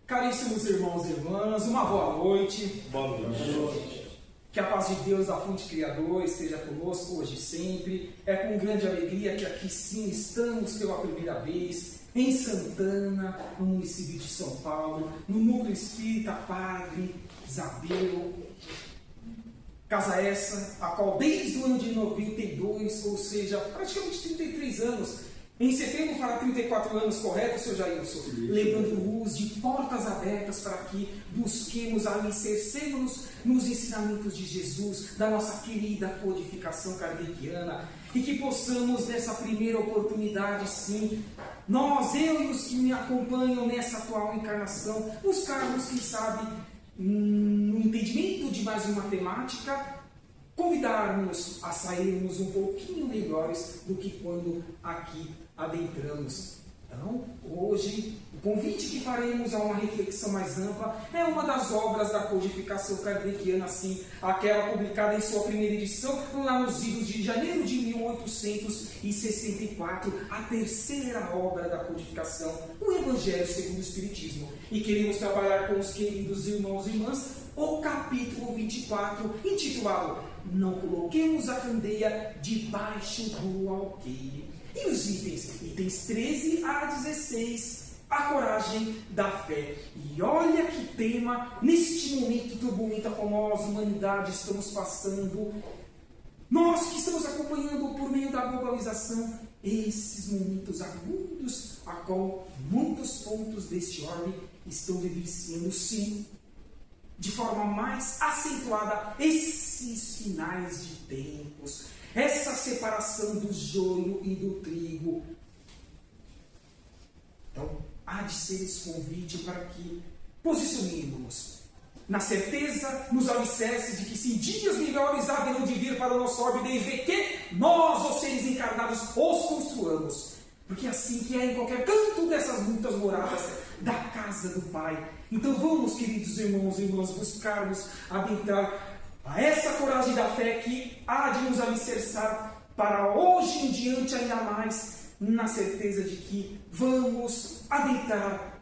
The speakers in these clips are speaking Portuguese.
Caríssimos irmãos e irmãs, uma boa noite. Boa noite. Que a paz de Deus, da fonte criador, esteja conosco hoje e sempre. É com grande alegria que aqui sim estamos pela primeira vez em Santana, no município de São Paulo, no Núcleo Espírita Padre Isabel. Casa essa, a qual desde o ano de 92, ou seja, praticamente 33 anos, em setembro fará 34 anos, correto, Sr. Jailson? Levando luz de portas abertas para que busquemos alicercemos nos ensinamentos de Jesus, da nossa querida codificação kardeciana, e que possamos, nessa primeira oportunidade, sim, nós, eu e os que me acompanham nessa atual encarnação, buscarmos, quem sabe, no entendimento de mais uma temática, convidarmos a sairmos um pouquinho melhores do que quando aqui adentramos. Então, hoje, o convite que faremos a uma reflexão mais ampla é uma das obras da codificação kardeciana, assim, aquela publicada em sua primeira edição, lá nos idos de janeiro de 1864, a terceira obra da codificação, o Evangelho segundo o Espiritismo. E queremos trabalhar com os queridos irmãos e irmãs o capítulo 24, intitulado Não coloquemos a candeia debaixo do alqueire. E os itens 13 a 16, a coragem da fé. E olha que tema, neste momento turbulento com nós, humanidade, estamos passando, nós que estamos acompanhando por meio da globalização, esses momentos agudos, a qual muitos pontos deste orbe estão vivenciando, sim, de forma mais acentuada, esses finais de tempos, essa separação do joio e do trigo. Então, há de ser esse convite para que posicionemos na certeza, nos alicerces de que sim, dias melhores haverão de vir para o nosso orbe, desde que nós, os seres encarnados, os construamos. Porque assim que é em qualquer canto dessas muitas moradas da casa do Pai. Então vamos, queridos irmãos e irmãs, buscarmos adentrar a essa coragem da fé que há de nos alicerçar para hoje em diante ainda mais, na certeza de que vamos adentrar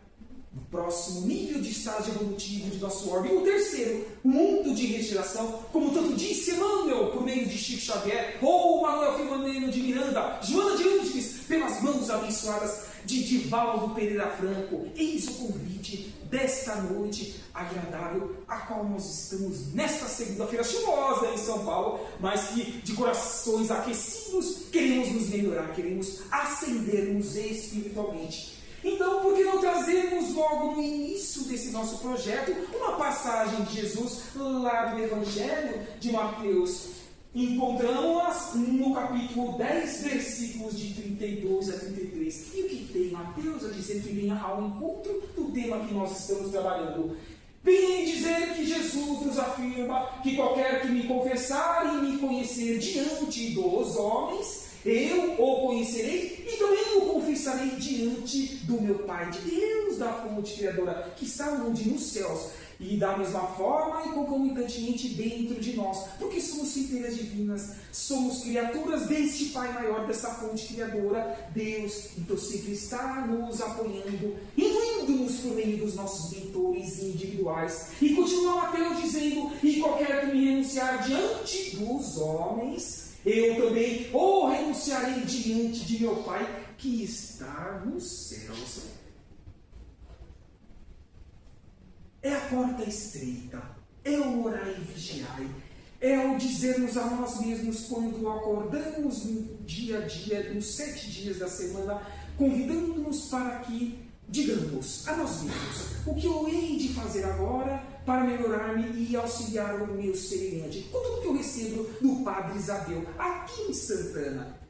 no próximo nível de estágio evolutivo de nosso orbe. E o terceiro, o mundo de regeneração, como tanto disse Emmanuel por meio de Chico Xavier, ou Manuel Filomeno de Miranda, Joana de Ângeles, pelas mãos abençoadas de Divaldo Pereira Franco. Eis o convite desta noite agradável, a qual nós estamos nesta segunda-feira chuvosa em São Paulo, mas que de corações aquecidos queremos nos melhorar, queremos ascendermos espiritualmente. Então, por que não trazermos logo no início desse nosso projeto uma passagem de Jesus lá do Evangelho de Mateus? Encontramos-las no capítulo 10, versículos de 32 a 33. E o que tem Mateus a dizer que venha ao encontro do tema que nós estamos trabalhando? Vem dizer que Jesus nos afirma que qualquer que me confessar e me conhecer diante dos homens, eu o conhecerei e também o confessarei diante do meu Pai, de Deus, da fonte criadora, que está onde? Nos céus. E da mesma forma e concomitantemente dentro de nós, porque somos centelhas divinas, somos criaturas deste Pai maior, dessa fonte criadora, Deus. Então sempre está nos apoiando, incluindo-nos por meio dos nossos mentores individuais. E continua Mateus dizendo, e qualquer que me renunciar diante dos homens, eu também o renunciarei diante de meu Pai que está nos céus. É a porta estreita, é o orai e vigiai, é o dizermos a nós mesmos quando acordamos no dia a dia, nos 7 dias da semana, convidando-nos para que digamos a nós mesmos o que eu hei de fazer agora para melhorar-me e auxiliar o meu semelhante, com tudo que eu recebo do Padre Isabel, aqui em Santana.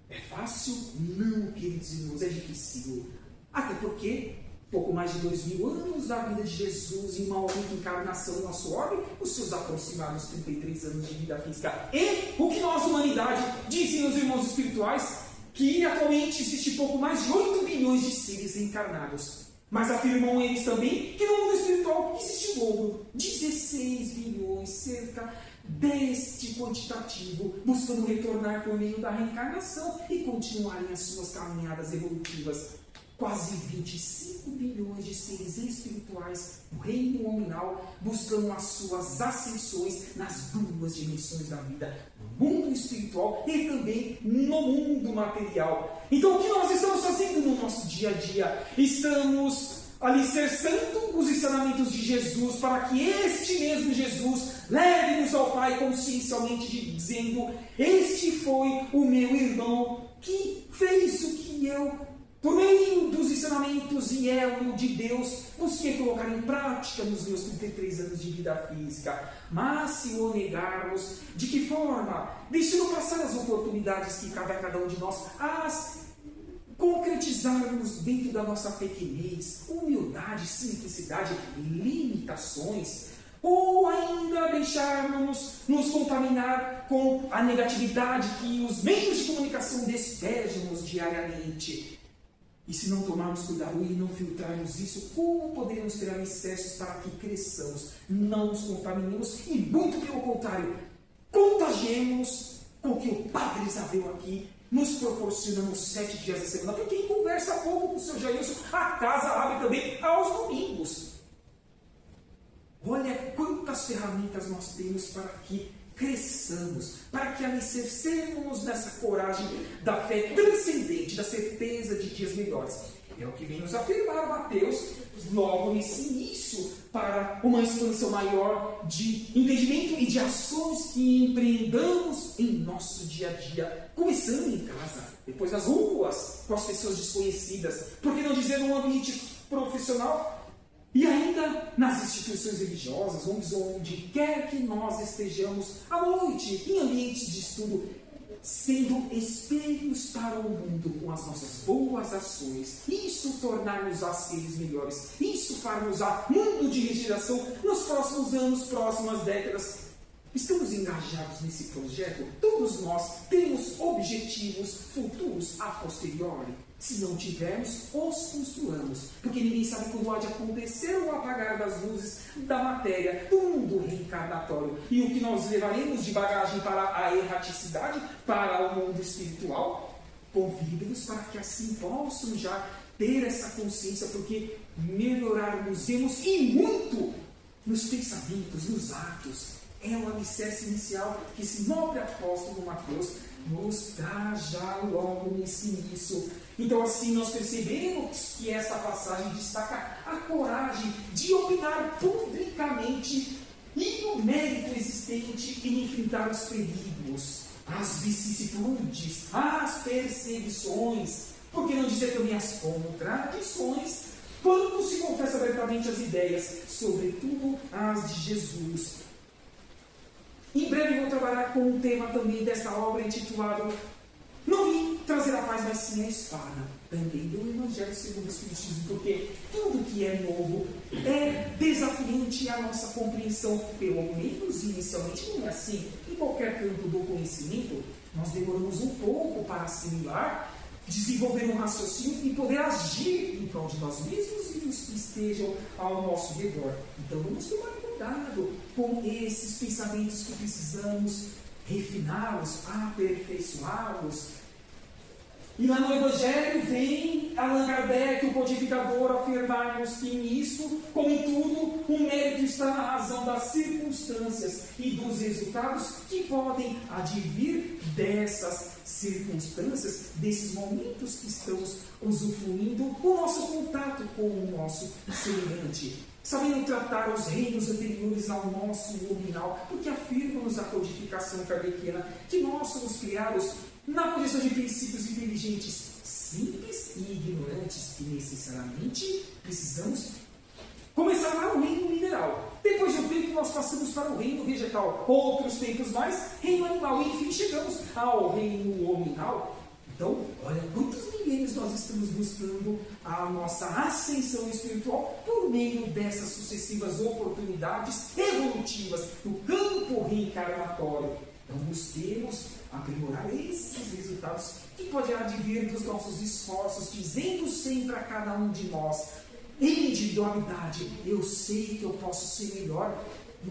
É fácil? Não, queridos irmãos, é difícil. Até porque pouco mais de 2000 anos da vida de Jesus em uma única encarnação no nosso orbe, os seus aproximados 33 anos de vida física. E o que nós, humanidade, dizem os irmãos espirituais, que atualmente existe pouco mais de 8 bilhões de seres encarnados. Mas afirmam eles também que no mundo espiritual existe o dobro, 16 bilhões, cerca deste quantitativo, buscando retornar por meio da reencarnação e continuarem as suas caminhadas evolutivas. quase 25 bilhões de seres espirituais no reino nominal buscando as suas ascensões nas duas dimensões da vida, no mundo espiritual e também no mundo material. Então, o que nós estamos fazendo no nosso dia a dia? Estamos alicerçando os ensinamentos de Jesus para que este mesmo Jesus leve-nos ao Pai consciencialmente dizendo: este foi o meu irmão que fez o que eu, por meio dos ensinamentos e elo de Deus, busquei colocar em prática nos meus 33 anos de vida física. Mas se o negarmos, de que forma? Deixando passar as oportunidades que cabe a cada um de nós, as concretizarmos dentro da nossa pequenez, humildade, simplicidade e limitações, ou ainda deixarmos nos contaminar com a negatividade que os meios de comunicação despejam-nos diariamente. E se não tomarmos cuidado e não filtrarmos isso, como poderemos ter alicerces para que cresçamos, não nos contaminemos e, muito pelo contrário, contagiemos com o que o Padre Isabel aqui nos proporciona nos 7 dias da semana. Porque quem conversa pouco com o seu Jailson, a casa abre também aos domingos. Olha quantas ferramentas nós temos para que cresçamos, para que alicercemos nessa coragem da fé transcendente, da certeza de dias melhores. É o que vem nos afirmar Mateus logo nesse início, para uma expansão maior de entendimento e de ações que empreendamos em nosso dia a dia, começando em casa, depois nas ruas, com as pessoas desconhecidas, por que não dizer no ambiente profissional, e ainda nas instituições religiosas, onde quer que nós estejamos à noite, em ambientes de estudo, sendo espelhos para o mundo com as nossas boas ações. Isso tornar-nos a seres melhores. Isso far-nos a mundo de regeneração nos próximos anos, próximas décadas. Estamos engajados nesse projeto? Todos nós temos objetivos futuros a posteriori. Se não tivermos, os construamos. Porque ninguém sabe quando há de acontecer o apagar das luzes da matéria do mundo reencarnatório. E o que nós levaremos de bagagem para a erraticidade, para o mundo espiritual, convido-nos para que assim possam já ter essa consciência, porque melhorarmos e muito nos pensamentos, nos atos. É o alicerce inicial que esse nobre apóstolo Mateus nos dá já logo nesse início. Então, assim, nós percebemos que esta passagem destaca a coragem de opinar publicamente e o mérito existente em enfrentar os perigos, as vicissitudes, as perseguições, por que não dizer também as contradições, quando se confessa abertamente as ideias, sobretudo as de Jesus. Em breve vou trabalhar com um tema também desta obra intitulado Não vim trazer a paz, mas sim a espada, também do Evangelho segundo o Espiritismo, porque tudo que é novo é desafiante à nossa compreensão, pelo menos inicialmente não é assim. Em qualquer campo do conhecimento, nós demoramos um pouco para assimilar, desenvolver um raciocínio e poder agir em prol de nós mesmos e dos que estejam ao nosso redor. Então vamos tomar cuidado com esses pensamentos que precisamos refiná-los, aperfeiçoá-los. E lá no Evangelho vem Allan Kardec, o codificador, afirmar-nos que nisso, como em tudo, o mérito está na razão das circunstâncias e dos resultados que podem advir dessas circunstâncias, desses momentos que estamos usufruindo, o nosso contato com o nosso semelhante. Sabendo tratar os reinos anteriores ao nosso nominal, porque afirma-nos a codificação kardeciana que nós somos criados na condição de princípios inteligentes simples e ignorantes, que necessariamente precisamos começar para o reino mineral. Depois de um tempo nós passamos para o reino vegetal, outros tempos mais, reino animal, e enfim chegamos ao reino hominal. Então, olha quantos milênios nós estamos buscando a nossa ascensão espiritual por meio dessas sucessivas oportunidades evolutivas no campo reencarnatório. Então, busquemos aprimorar esses resultados que podem advir dos nossos esforços, dizendo sempre a cada um de nós, em individualidade, eu sei que eu posso ser melhor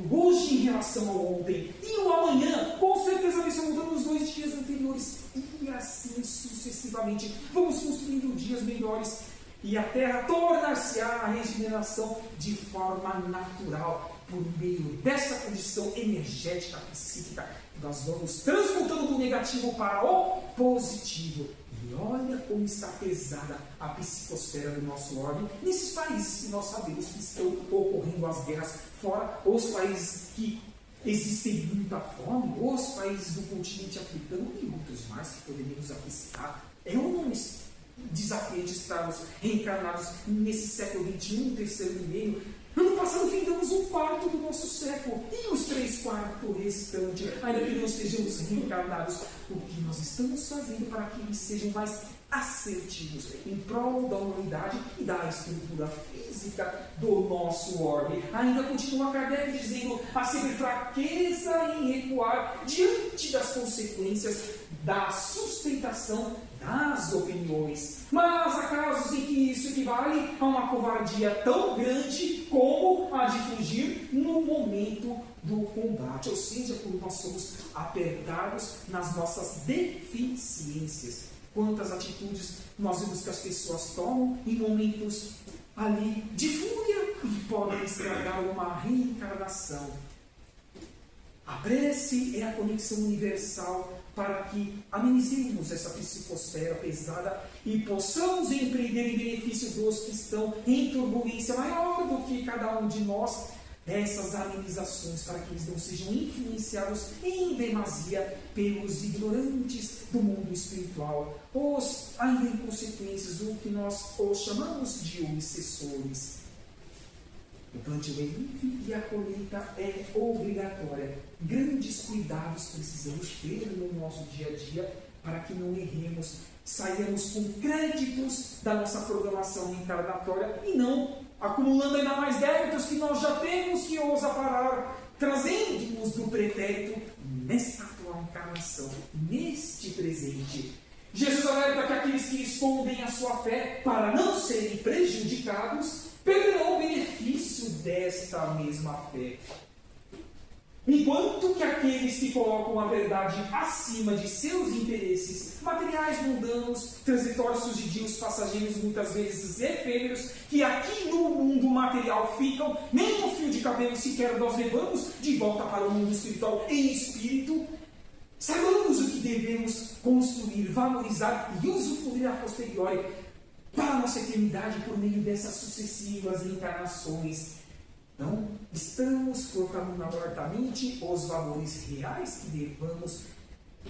hoje em relação ao ontem, e o amanhã, com certeza vai ser mudando os 2 dias anteriores, e assim sucessivamente. Vamos construindo dias melhores, e a terra tornar-se-á a regeneração de forma natural, por meio dessa condição energética, psíquica. Nós vamos transmutando do negativo para o positivo. E olha como está pesada a psicosfera do nosso orbe nesses países que nós sabemos que estão ocorrendo as guerras, fora os países que existem muita fome, os países do continente africano e muitos mais que poderíamos aqui citar. É um desafio de estarmos reencarnados nesse século XXI, terceiro milênio. Ano passado findamos um quarto do nosso século e os 3/4 restantes, ainda que não estejamos reencarnados. O que nós estamos fazendo para que eles sejam mais assertivos em prol da humanidade e da estrutura física do nosso orbe? Ainda continua Kardec dizendo a sempre fraqueza em recuar diante das consequências da sustentação das opiniões. Mas há casos em que isso equivale a uma covardia tão grande como a de fugir no momento do combate, ou seja, quando nós somos apertados nas nossas deficiências. Quantas atitudes nós vemos que as pessoas tomam em momentos ali de fúria e podem estragar uma reencarnação. A prece é a conexão universal para que amenizemos essa psicosfera pesada e possamos empreender em benefício dos que estão em turbulência maior do que cada um de nós, essas amenizações, para que eles não sejam influenciados em demasia pelos ignorantes do mundo espiritual, os ainda inconsequentes, o que nós os chamamos de obsessores. O plantio é livre e a colheita é obrigatória. Grandes cuidados precisamos ter no nosso dia a dia para que não erremos, saímos com créditos da nossa programação reencarnatória e não acumulando ainda mais débitos que nós já temos que ousar parar, trazendo-nos do pretérito nesta atual encarnação, neste presente. Jesus alerta que aqueles que escondem a sua fé para não serem prejudicados perderão o benefício desta mesma fé. Enquanto que aqueles que colocam a verdade acima de seus interesses materiais, mundanos, transitórios, fugidios, passageiros, muitas vezes efêmeros, que aqui no mundo material ficam, nem um fio de cabelo sequer nós levamos de volta para o mundo espiritual em espírito, saibamos o que devemos construir, valorizar e usufruir a posteriori para a nossa eternidade por meio dessas sucessivas encarnações. Então, estamos colocando abertamente os valores reais que devamos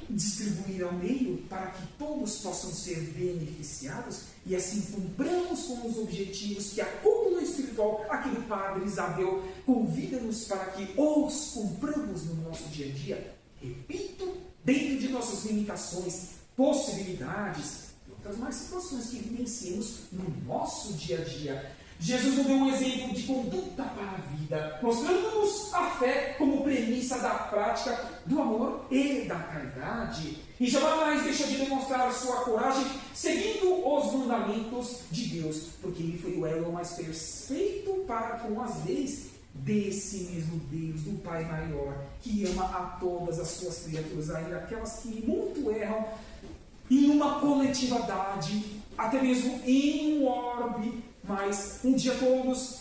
distribuir ao meio para que todos possam ser beneficiados e assim cumpramos com os objetivos que a cúpula espiritual, aqui do Padre Isabel, convida-nos para que os cumpramos no nosso dia a dia. Repito, dentro de nossas limitações, possibilidades, outras mais situações que vivenciamos no nosso dia a dia. Jesus nos deu um exemplo de conduta para a vida, mostrando-nos a fé como premissa da prática do amor e da caridade. E jamais deixou de demonstrar a sua coragem seguindo os mandamentos de Deus, porque ele foi o elo mais perfeito para com as leis desse mesmo Deus, do Pai maior, que ama a todas as suas criaturas, ainda aquelas que muito erram, em uma coletividade, até mesmo em um orbe. Mas um dia todos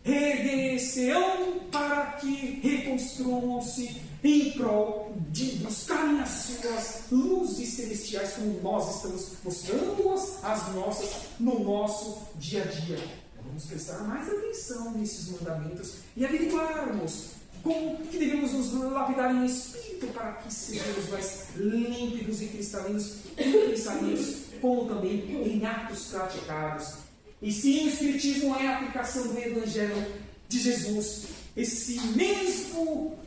reerguerão para que reconstruam-se em prol de buscarem as suas luzes celestiais, como nós estamos mostrando-as as nossas no nosso dia a dia. Vamos prestar mais atenção nesses mandamentos e averiguarmos como que devemos nos lapidar em espírito para que sejamos mais límpidos e cristalinos em pensamentos, como também em atos praticados. E sim, o Espiritismo é a aplicação do Evangelho de Jesus. Esse mesmo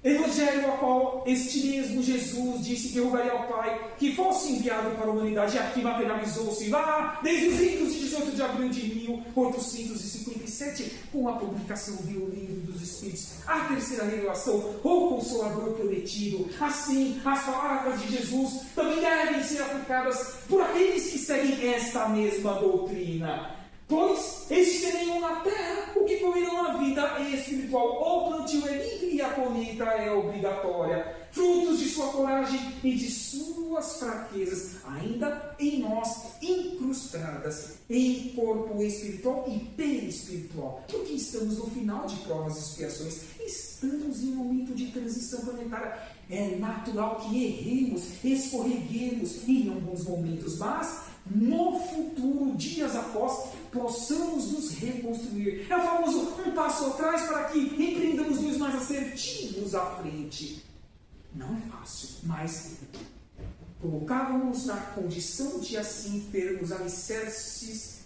Evangelho ao qual este mesmo Jesus disse que rogaria ao Pai que fosse enviado para a humanidade, e aqui materializou-se lá desde os ritos de 18 de abril de 1857, com a publicação do Livro dos Espíritos, a terceira revelação, o Consolador prometido. Assim, as palavras de Jesus também devem ser aplicadas por aqueles que seguem esta mesma doutrina. Pois existirão na terra o que comerão na vida espiritual. O plantio é livre e a colheita é obrigatória. frutos de sua coragem e de suas fraquezas, ainda em nós, incrustadas em corpo espiritual e perispiritual, porque estamos no final de provas e expiações, estamos em um momento de transição planetária. É natural que erremos, escorreguemos em alguns momentos, mas no futuro, dias após, possamos nos reconstruir. É o famoso um passo atrás para que empreendamos dois mais assertivos à frente. Não é fácil, mas colocávamos na condição de assim termos alicerces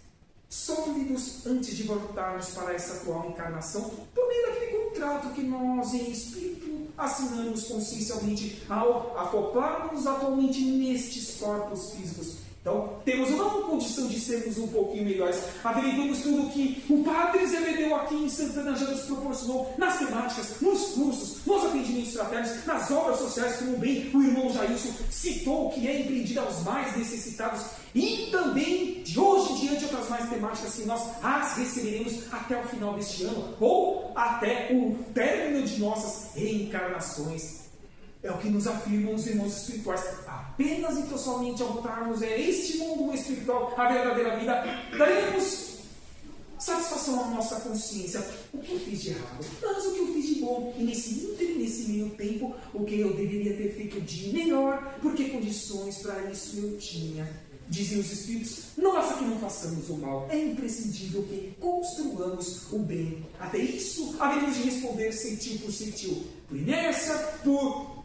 sólidos antes de voltarmos para essa atual encarnação, por meio daquele contrato que nós, em espírito, assinamos consciencialmente ao acoplarmos atualmente nestes corpos físicos. Então, temos uma condição de sermos um pouquinho melhores. Averiguamos tudo que o Padre Zebedeu aqui em Santana já nos proporcionou nas temáticas, nos cursos, nos atendimentos fraternos, nas obras sociais, como bem o irmão Jailson citou, que é empreendido aos mais necessitados, e também, de hoje em diante, outras mais temáticas que nós as receberemos até o final deste ano, ou até o término de nossas reencarnações. É o que nos afirmam os irmãos espirituais. Apenas e somente ao voltarmos este mundo espiritual, a verdadeira vida, daremos satisfação à nossa consciência. O que eu fiz de errado? Mas o que eu fiz de bom? E nesse meio tempo, o que eu deveria ter feito de melhor? Porque condições para isso eu tinha. Dizem os Espíritos, não basta que não façamos o mal, é imprescindível que construamos o bem. Até isso, haveremos de responder centil por centil. Por inércia, por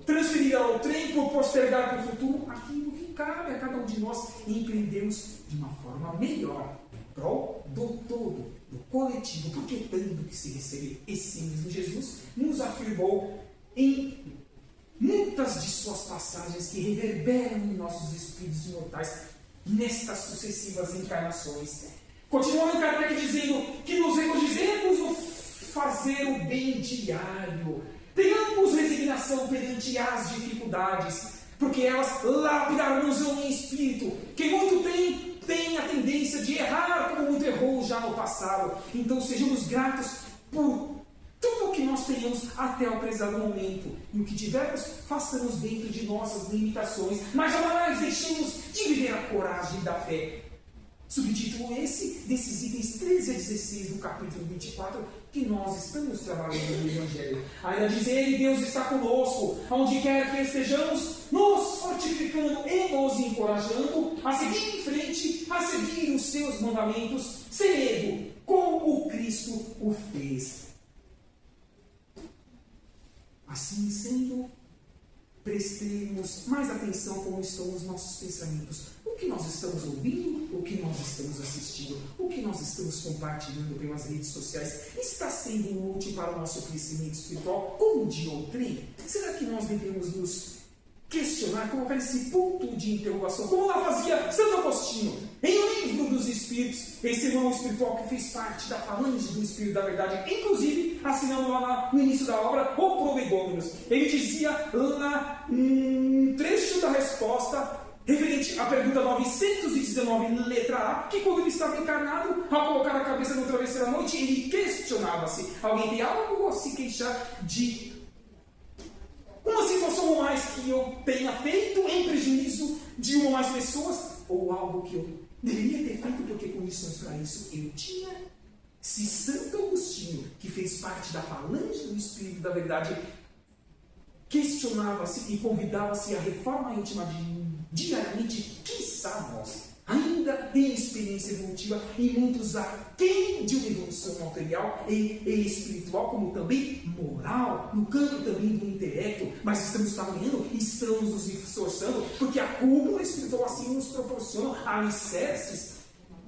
transferir ao trem, por postergar para o futuro aquilo que cabe a cada um de nós e empreendermos de uma forma melhor, em prol do todo, do coletivo, porque tanto que se receber esse mesmo Jesus nos afirmou em muitas de suas passagens que reverberam em nossos espíritos imortais nestas sucessivas encarnações. Continua Kardec dizendo que nos regozijemos no fazer o bem diário. Tenhamos resignação perante as dificuldades, porque elas lapidarão-nos em espírito. Quem muito tem a tendência de errar como muito errou já no passado. Então sejamos gratos por tudo o que nós tenhamos até o presente momento. E o que tivermos, façamos dentro de nossas limitações, mas jamais deixemos de viver a coragem da fé. Subtítulo esse, desses itens 13 a 16 do capítulo 24, que nós estamos trabalhando no Evangelho. Ainda diz ele, Deus está conosco, onde quer que estejamos, nos fortificando e nos encorajando a seguir em frente, a seguir os seus mandamentos, sereno, como o Cristo o fez. Assim sendo, prestemos mais atenção como estão os nossos pensamentos. O que nós estamos ouvindo, o que nós estamos assistindo, o que nós estamos compartilhando pelas redes sociais está sendo útil para o nosso crescimento espiritual como de outrem? Será que nós devemos nos questionar, colocar esse ponto de interrogação, como lá fazia Santo Agostinho, em O Livro dos Espíritos, esse irmão espiritual que fez parte da falange do Espírito da Verdade, inclusive assinando lá no início da obra O Prolegômenos. Ele dizia lá um trecho da resposta referente à pergunta 919, letra A, que quando ele estava encarnado, ao colocar a cabeça no travesseiro à noite, ele questionava-se: alguém tem algo a se queixar de uma situação ou mais que eu tenha feito em prejuízo de uma ou mais pessoas, ou algo que eu deveria ter feito porque condições para isso eu tinha? Se Santo Agostinho, que fez parte da falange do Espírito da Verdade, questionava-se e convidava-se à reforma íntima diariamente, quiçá nós, ainda em experiência evolutiva, e muitos aquém de uma evolução material e espiritual, como também moral, no campo também do intelecto, mas estamos trabalhando, estamos nos esforçando, porque a cúpula espiritual assim nos proporciona alicerces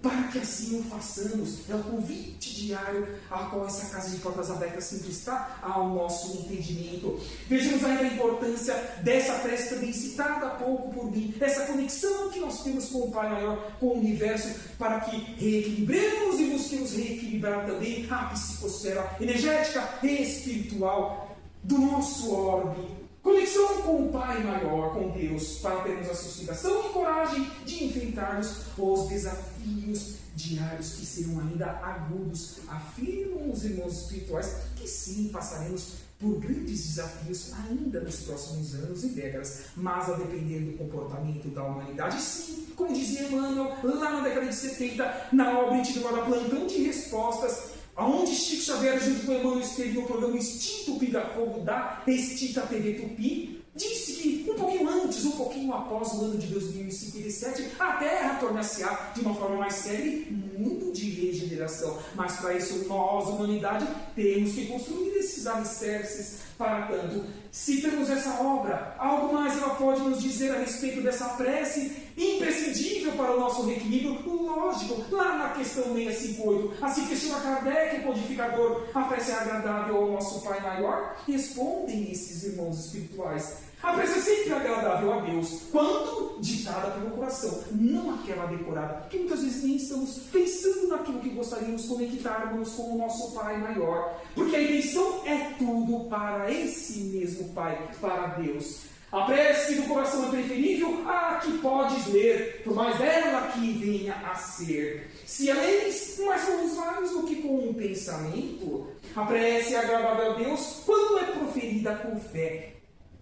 para que assim o façamos. É o convite diário a qual essa casa de portas abertas sempre está ao nosso entendimento. Vejamos ainda a importância dessa prece também citada há pouco por mim, essa conexão que nós temos com o Pai Maior, com o Universo, para que reequilibremos e busquemos reequilibrar também a psicosfera energética e espiritual do nosso orbe. Conexão com o Pai Maior, com Deus, para termos a sustentação e coragem de enfrentarmos os desafios diários que serão ainda agudos. Afirmam os irmãos espirituais que sim, passaremos por grandes desafios ainda nos próximos anos e décadas, mas a depender do comportamento da humanidade, sim, como dizia Emmanuel lá na década de 70, na obra intitulada Plantão de Respostas, onde Chico Xavier, junto com Emmanuel, esteve no programa Extinto Pinga-Fogo da extinta TV Tupi, disse que um pouquinho antes, um pouquinho após o ano de 2057, a Terra tornar-se-á de uma forma mais séria mundo de regeneração. Mas para isso nós, humanidade, temos que construir esses alicerces para tanto. Citamos essa obra. Algo mais ela pode nos dizer a respeito dessa prece imprescindível para o nosso reequilíbrio? Lógico, lá na questão 658, assim questiona Kardec, o codificador, a prece é agradável ao nosso Pai Maior? Respondem esses irmãos espirituais. A prece é sempre agradável a Deus, quando ditada pelo coração, não aquela decorada, que muitas vezes nem estamos pensando naquilo que gostaríamos de conectarmos com o nosso Pai Maior, porque a intenção é tudo para esse mesmo Pai, para Deus. A prece do coração é preferível à que podes ler, por mais bela que venha a ser. Se a leis, mais somos vários do que com um pensamento. A prece é agradável a Deus quando é proferida com fé,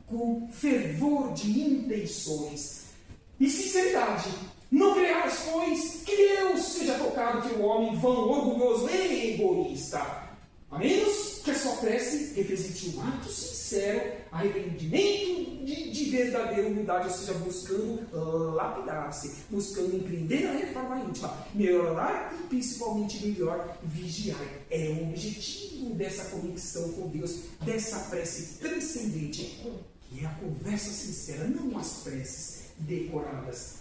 com fervor de intenções e sinceridade. Não creais, pois, que Deus seja tocado pelo homem vão, orgulhoso e egoísta, a menos que a sua prece represente um ato sincero, arrependimento de verdadeira humildade, ou seja, buscando lapidar-se, buscando empreender a reforma íntima, melhorar e principalmente melhor vigiar. É o objetivo dessa conexão com Deus, dessa prece transcendente, que é a conversa sincera, não as preces decoradas.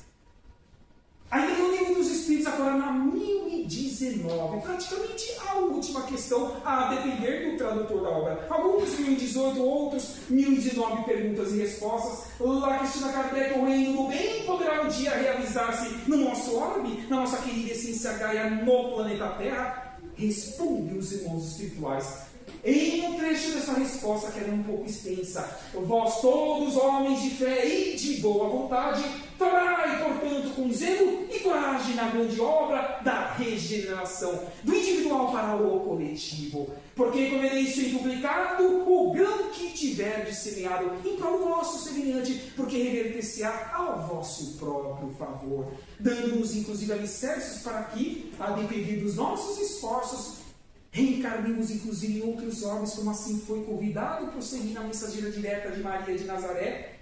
Ainda no Livro dos Espíritos, agora na 1019, praticamente a última questão, a depender do tradutor da obra. Alguns 1018, outros 1019 perguntas e respostas. Lá questiona Kardec: o reino do bem poderá um dia realizar-se no nosso orbe, na nossa querida essência Gaia, no planeta Terra? Responde os irmãos espirituais. Em um trecho dessa resposta, que era um pouco extensa: vós todos, homens de fé e de boa vontade, trabalhai, portanto, com zelo e coragem na grande obra da regeneração, do individual para o coletivo, porque comereis sem publicado o grão que tiverdes semeado em prol vosso semelhante, porque reverter-se-á ao vosso próprio favor, dando-nos inclusive alicerces para que, a depender dos nossos esforços, reencarnemos inclusive em outros homens, como assim foi convidado por seguir na mensageira direta de Maria de Nazaré,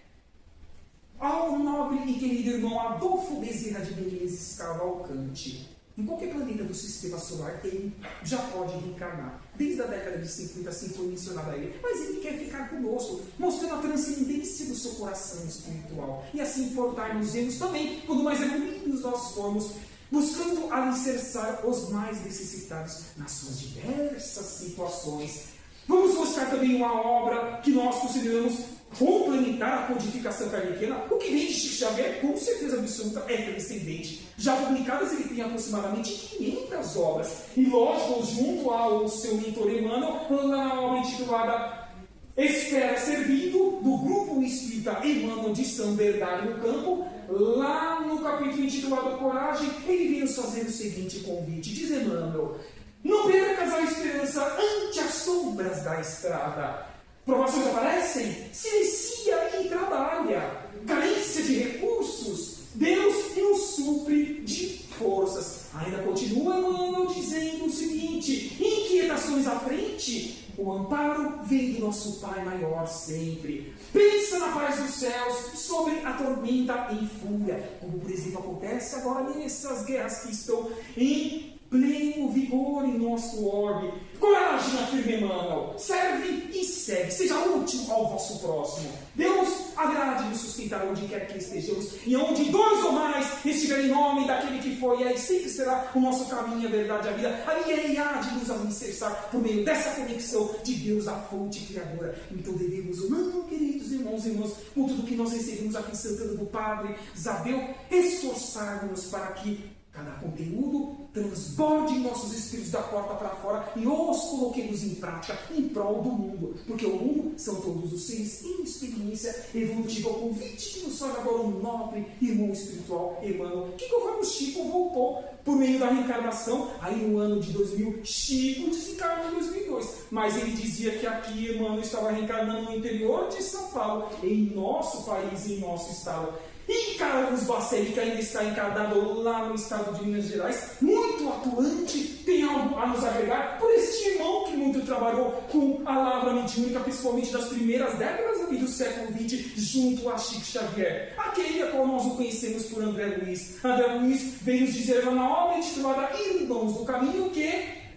ao nobre e querido irmão Adolfo Bezerra de Menezes Cavalcante. Em qualquer planeta do sistema solar, ele já pode reencarnar. Desde a década de 50, assim foi mencionado a ele. Mas ele quer ficar conosco, mostrando a transcendência do seu coração espiritual. E assim portar-nos também, quando mais evoluídos nós formos, buscando alicerçar os mais necessitados nas suas diversas situações. Vamos buscar também uma obra que nós consideramos complementar a codificação kardeciana. O que vem de Chico Xavier, com certeza absoluta, é transcendente. Já publicadas, ele tem aproximadamente 500 obras. E lógico, junto ao seu mentor Emmanuel, na obra intitulada Espera Servindo, do Grupo Espírita Emmanuel de São Bernardo do Campo, lá no capítulo intitulado Coragem, ele vem nos fazer o seguinte convite. Diz Emmanuel: não percas a esperança ante as sombras da estrada. Provações aparecem, silencia e trabalha. Carência de recursos, Deus nos supre de forças. Ainda continua Emmanuel dizendo o seguinte: inquietações à frente, o amparo vem do nosso Pai Maior sempre. Pensa na paz dos céus sobre a tormenta em fúria, como por exemplo acontece agora nessas guerras que estão em pleno vigor em nosso orbe. Coragem, afirma Emmanuel, serve e segue, seja útil ao vosso próximo. Deus haverá de nos sustentar onde quer que estejamos, e onde dois ou mais estiverem em nome daquele que foi, e aí sempre será o nosso caminho, a verdade, a vida. Ali ele há de nos alicerçar por meio dessa conexão de Deus, a fonte criadora. Então devemos, não, queridos irmãos e irmãs, com tudo que nós recebemos aqui em Santana do Padre Zabel, esforçarmos para que cada conteúdo transborde em nossos espíritos da porta para fora e os coloquemos em prática em prol do mundo. Porque o mundo são todos os seres em experiência evolutiva. O convite que nos faz agora um nobre irmão espiritual, Emmanuel, que conforme o Chico voltou por meio da reencarnação, aí no ano de 2000, Chico desencarnou em 2002. Mas ele dizia que aqui Emmanuel estava reencarnando no interior de São Paulo, em nosso país, em nosso estado. E Carlos Bacelli, que ainda está encarnado lá no estado de Minas Gerais, muito atuante, tem algo a nos agregar por este irmão que muito trabalhou com a lavra mediúnica, principalmente das primeiras décadas do século XX, junto a Chico Xavier, aquele a qual nós o conhecemos por André Luiz. André Luiz veio nos dizer na obra intitulada Irmãos do Caminho que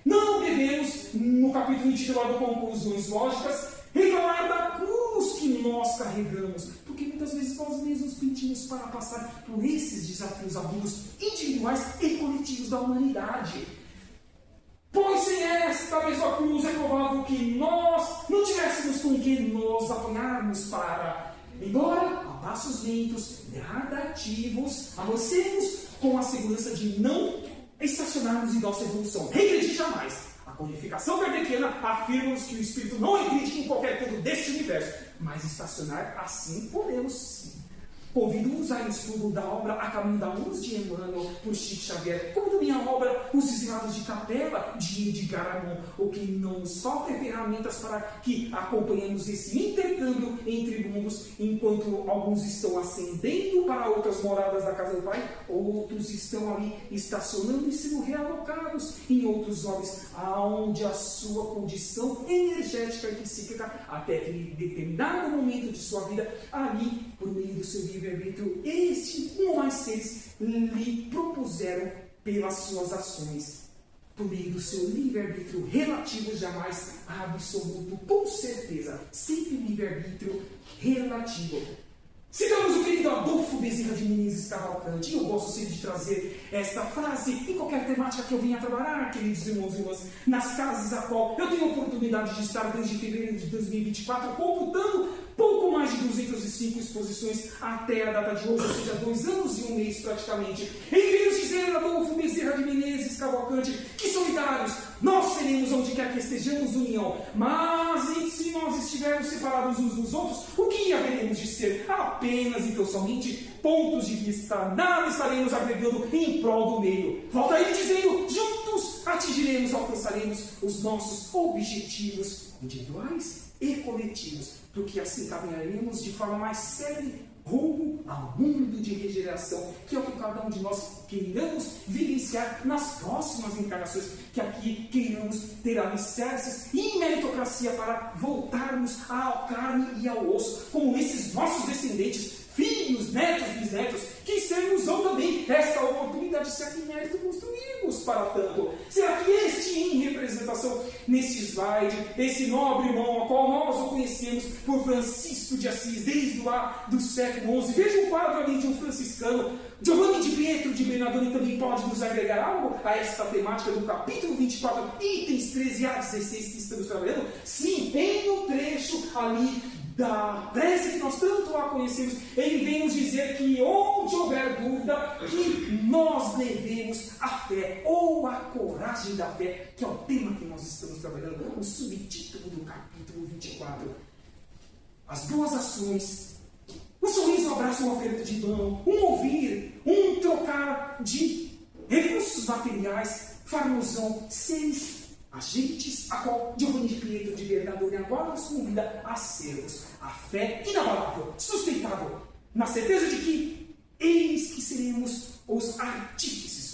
não devemos, no capítulo intitulado Conclusões Lógicas, reclamar da cruz que nós carregamos, porque muitas vezes nós mesmos pedimos para passar por esses desafios agudos, individuais e coletivos da humanidade. Pois sem esta mesma cruz é provável que nós não tivéssemos com quem nos apoiarmos para, embora a passos lentos, gradativos, avancemos com a segurança de não estacionarmos em nossa evolução. Regredir jamais. A codificação kardeciana afirma-nos que o espírito não regride em qualquer ponto deste universo, mas estacionar assim podemos sim. Convido-os ao estudo da obra A Caminho da Luz de Emmanuel por Chico Xavier, como também a obra Os Exilados de Capela de Edgar Aron. O que não nos falta é ferramentas para que acompanhemos esse intercâmbio entre mundos, enquanto alguns estão ascendendo para outras moradas da casa do Pai, outros estão ali estacionando e sendo realocados em outros orbes, aonde a sua condição energética e psíquica, até que em determinado momento de sua vida, ali, por meio do seu livre-arbítrio, este ou mais seres lhe propuseram pelas suas ações. Por meio do seu livre-arbítrio relativo, jamais absoluto, com certeza, sempre livre-arbítrio relativo. Citamos o querido Adolfo Bezerra de Menezes Cavalcante, e eu gosto sempre de trazer esta frase em qualquer temática que eu venha trabalhar, queridos irmãos e irmãs, nas casas a qual eu tenho a oportunidade de estar desde fevereiro de 2024, computando pouco mais de 205 exposições até a data de hoje, ou seja, 2 anos e 1 mês praticamente. Envio dizer, Adolfo Bezerra de Menezes Cavalcante, que solidários nós seremos onde quer que estejamos união, mas e se nós estivermos separados uns dos outros, o que haveremos de ser? Apenas e tão somente pontos de vista, nada estaremos agregando em prol do meio. Volta ele dizendo, juntos atingiremos, alcançaremos os nossos objetivos individuais e coletivos, porque assim caminharemos de forma mais séria rumo ao mundo de regeneração, que é o que cada um de nós queiramos vivenciar nas próximas encarnações, que aqui queiramos ter alicerces e meritocracia para voltarmos ao carne e ao osso, como esses nossos descendentes, filhos, netos, bisnetos, que nos-ão também esta oportunidade, se aqui mérito construímos para tanto. Será que este em representação, neste slide, esse nobre irmão, a qual nós o conhecemos por Francisco de Assis, desde lá do século XI, veja um quadro ali de um franciscano, Giovanni de Pietro de Bernardone também pode nos agregar algo a esta temática do capítulo 24, itens 13 a 16 que estamos trabalhando? Sim, em um trecho ali da prece que nós tanto a conhecemos, ele vem nos dizer que onde houver dúvida, que nós devemos a fé, ou a coragem da fé, que é o tema que nós estamos trabalhando, o subtítulo do capítulo 24. As boas ações, um sorriso, um abraço, um aperto de mão, um ouvir, um trocar de recursos materiais, farmosão, seres agentes a qual Giovanni de Pietro de Bernardone agora nos convida a sermos a fé inabalável, sustentável, na certeza de que eis que seremos os artífices,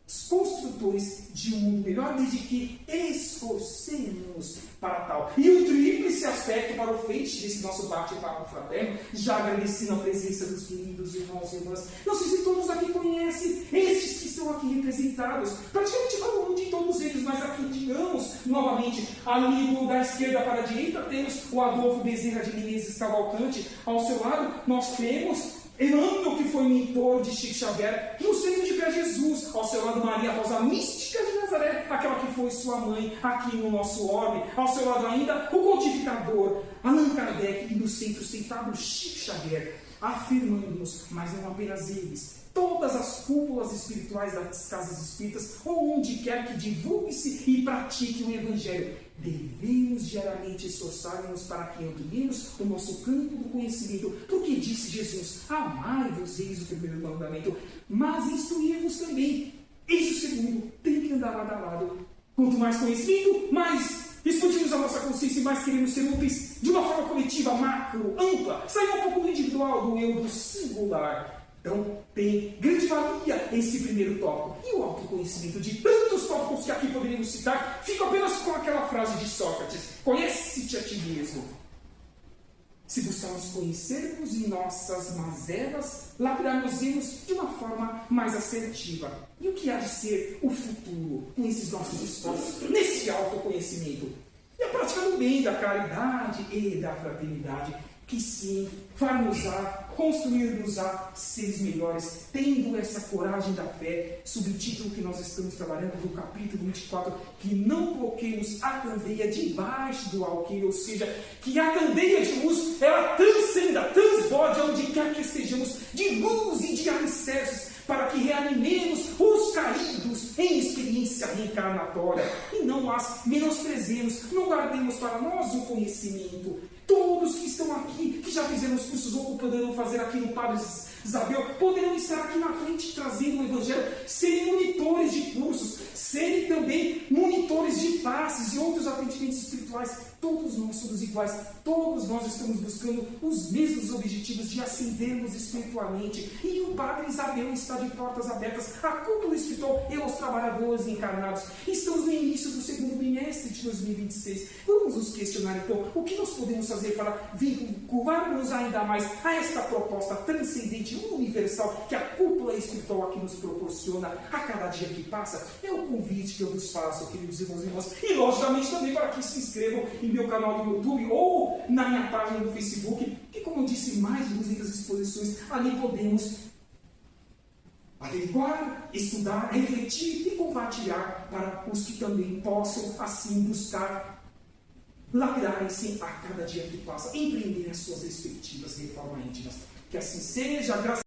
os construtores de um mundo melhor, desde que esforcemos para tal. E o tríplice aspecto para o feite desse nosso bate-papo fraterno, já agradecendo a presença dos queridos irmãos e irmãs. Não sei se todos aqui conhecem estes que estão aqui representados, praticamente falando de todos eles, mas aqui, digamos, novamente, ali da esquerda para a direita, temos o Adolfo Bezerra de Menezes Cavalcante, ao seu lado nós temos Emmanuel, que foi mentor de Chico Xavier, no centro de pé Jesus, ao seu lado Maria Rosa Mística de Nazaré, aquela que foi sua mãe aqui no nosso orbe, ao seu lado ainda o codificador Allan Kardec, e no centro sentado Chico Xavier, afirmando-nos, mas não apenas eles, todas as cúpulas espirituais das casas espíritas, ou onde quer que divulgue-se e pratique o Evangelho. Devemos diariamente esforçar-nos para que ampliemos o nosso campo do conhecimento, porque disse Jesus: amai-vos, eis o primeiro mandamento, mas instruí-vos também. Eis o segundo, tem que andar lado a lado. Quanto mais conhecimento, mais expandimos a nossa consciência e mais queremos ser úteis de uma forma coletiva, macro, ampla, sair um pouco do individual, do eu, do singular. Então, tem grande valia esse primeiro tópico. E o autoconhecimento, de tantos tópicos que aqui poderíamos citar, fica apenas com aquela frase de Sócrates: conhece-te a ti mesmo. Se buscarmos conhecermos em nossas mazelas, lapidar-nos-emos de uma forma mais assertiva. E o que há de ser o futuro com esses nossos esforços, nesse autoconhecimento? E a prática do bem, da caridade e da fraternidade, que sim, far-nos-á, construir-nos-á seres melhores, tendo essa coragem da fé, subtítulo que nós estamos trabalhando do capítulo 24, que não coloquemos a candeia debaixo do alqueire, ou seja, que a candeia de luz, ela transcenda, transborde onde quer que estejamos, de luz e de alicerces, para que reanimemos os caídos em experiência reencarnatória, e não as menosprezemos, não guardemos para nós o conhecimento. Todos que estão aqui, que já fizeram os cursos ou poderão fazer aqui no Padre Isabel, poderão estar aqui na frente trazendo o Evangelho, serem monitores de cursos, serem também monitores de passes e outros atendimentos espirituais. Todos nós somos iguais, todos nós estamos buscando os mesmos objetivos de ascendermos espiritualmente. E o Padre Isabel está de portas abertas, a cúpula espiritual e os trabalhadores encarnados. Estamos no início do segundo bimestre de 2026. Vamos nos questionar então, o que nós podemos fazer para vincular-nos ainda mais a esta proposta transcendente, universal, que a cúpula espiritual aqui nos proporciona a cada dia que passa? É o convite que eu vos faço, queridos irmãos e irmãs, e logicamente também para que se inscrevam em meu canal do YouTube ou na minha página do Facebook, que, como eu disse, mais de 200 exposições, ali podemos averiguar, estudar, refletir e compartilhar para os que também possam assim buscar lapidarem-se a cada dia que passa, empreender as suas respectivas reformas íntimas. Que assim seja, graças